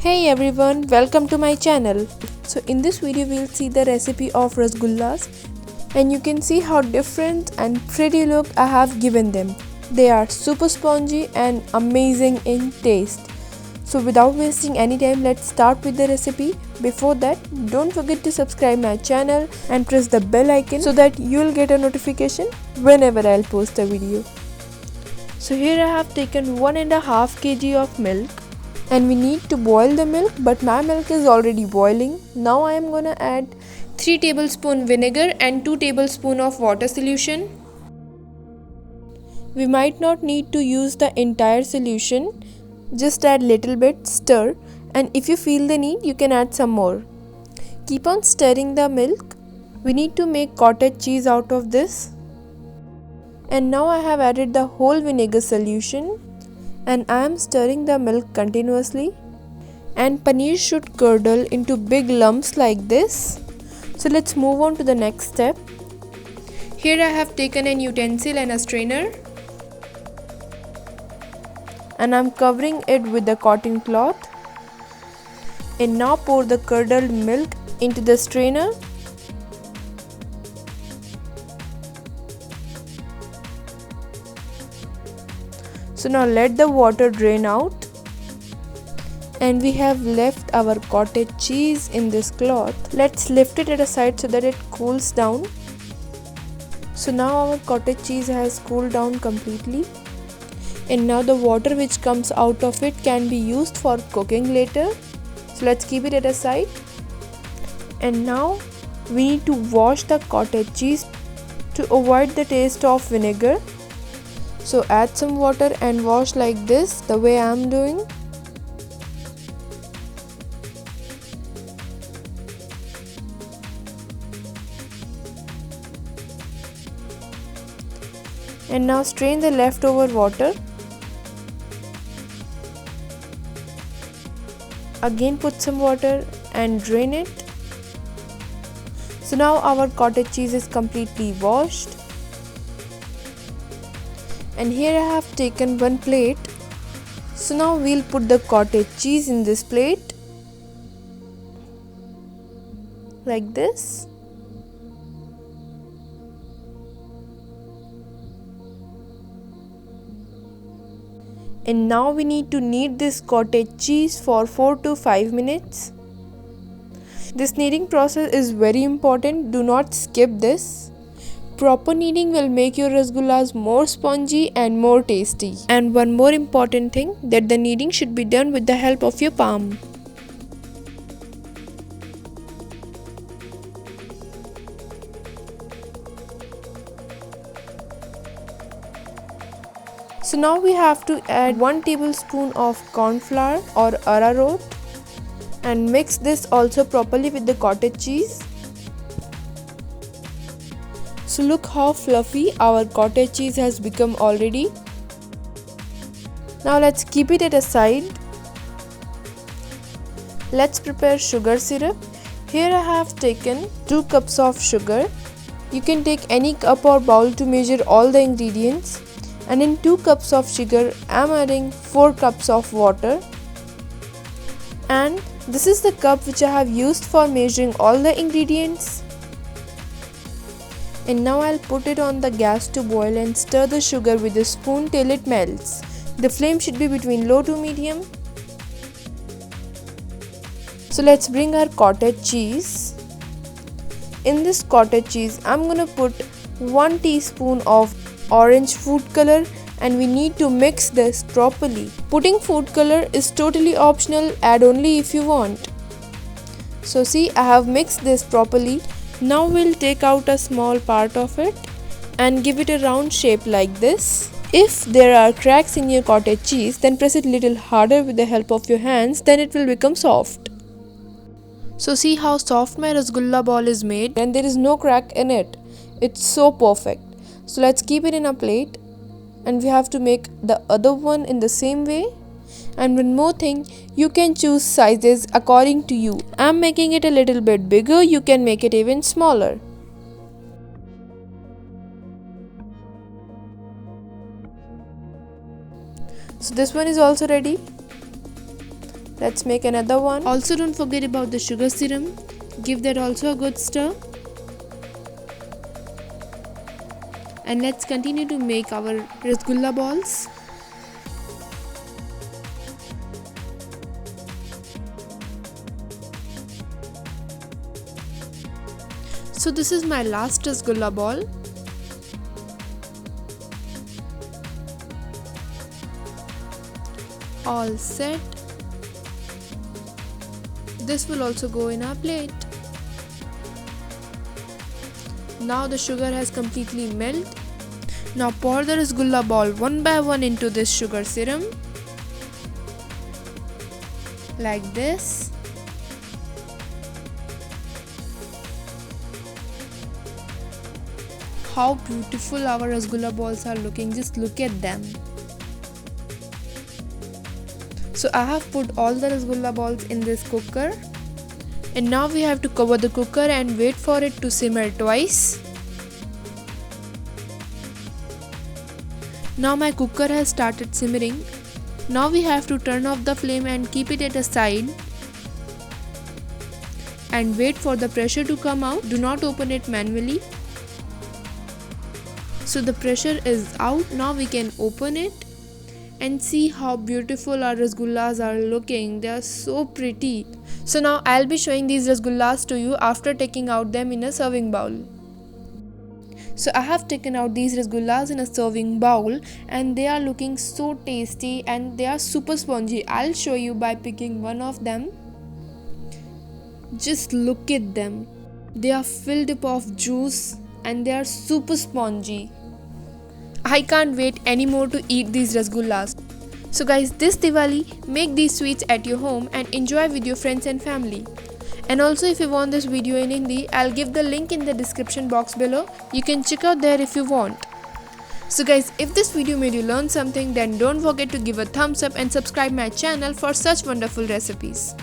Hey everyone, welcome to my channel. So in this video we'll see the recipe of rasgullas and you can see how different and pretty look I have given them. They are super spongy and amazing in taste. So without wasting any time, let's start with the recipe. Before that, don't forget to subscribe my channel and press the bell icon so that you'll get a notification whenever I'll post a video. So here I have taken 1.5 kg of milk. And we need to boil the milk, but my milk is already boiling. Now I am gonna add 3 tablespoon vinegar and 2 tablespoon of water solution. We might not need to use the entire solution, just add little bit, stir, and if you feel the need you can add some more. Keep on stirring the milk. We need to make cottage cheese out of this. And now I have added the whole vinegar solution. And I am stirring the milk continuously, and paneer should curdle into big lumps like this. So let's move on to the next step. Here I have taken an utensil and a strainer, and I am covering it with the cotton cloth. And now pour the curdled milk into the strainer. So now let the water drain out, and we have left our cottage cheese in this cloth. Let's lift it at a side so that it cools down. So now our cottage cheese has cooled down completely, and now the water which comes out of it can be used for cooking later. So let's keep it at a side. And now we need to wash the cottage cheese to avoid the taste of vinegar. So add some water and wash like this, the way I am doing. And now strain the leftover water. Again put some water and drain it. So now our cottage cheese is completely washed. And here I have taken one plate. So now we'll put the cottage cheese in this plate like this. And now we need to knead this cottage cheese for 4 to 5 minutes. This kneading process is very important. Do not skip this. Proper kneading will make your rasgullas more spongy and more tasty. And one more important thing, that the kneading should be done with the help of your palm. So now we have to add 1 tablespoon of corn flour or arrowroot and mix this also properly with the cottage cheese. So look how fluffy our cottage cheese has become already. Now let's keep it at a side. Let's prepare sugar syrup. Here I have taken 2 cups of sugar. You can take any cup or bowl to measure all the ingredients. And in 2 cups of sugar I am adding 4 cups of water. And this is the cup which I have used for measuring all the ingredients. And now I'll put it on the gas to boil and stir the sugar with a spoon till it melts. The flame should be between low to medium. So let's bring our cottage cheese. In this cottage cheese I'm gonna put 1 teaspoon of orange food color, and we need to mix this properly. Putting food color is totally optional, add only if you want. So see, I have mixed this properly. Now we'll take out a small part of it and give it a round shape like this. If there are cracks in your cottage cheese, then press it little harder with the help of your hands, then it will become soft. So see how soft my rasgulla ball is made, and there is no crack in it. It's so perfect. So let's keep it in a plate, and we have to make the other one in the same way. And one more thing, you can choose sizes according to you. I'm making it a little bit bigger, you can make it even smaller. So this one is also ready. Let's make another one. Also don't forget about the sugar syrup. Give that also a good stir. And let's continue to make our rasgulla balls. So this is my last rasgulla ball. All set. This will also go in our plate. Now the sugar has completely melted. Now pour the rasgulla ball one by one into this sugar syrup. Like this. How beautiful our rasgulla balls are looking, just look at them. So I have put all the rasgulla balls in this cooker. And now we have to cover the cooker and wait for it to simmer twice. Now my cooker has started simmering. Now we have to turn off the flame and keep it at a side. And wait for the pressure to come out. Do not open it manually. So the pressure is out. Now we can open it and see how beautiful our rasgullas are looking. They are so pretty. So now I'll be showing these rasgullas to you after taking out them in a serving bowl. So I have taken out these rasgullas in a serving bowl and they are looking so tasty and they are super spongy. I'll show you by picking one of them. Just look at them. They are filled up of juice and they are super spongy. I can't wait anymore to eat these rasgullas. So guys, this Diwali, make these sweets at your home and enjoy with your friends and family. And also if you want this video in Hindi, I'll give the link in the description box below. You can check out there if you want. So guys, if this video made you learn something, then don't forget to give a thumbs up and subscribe my channel for such wonderful recipes.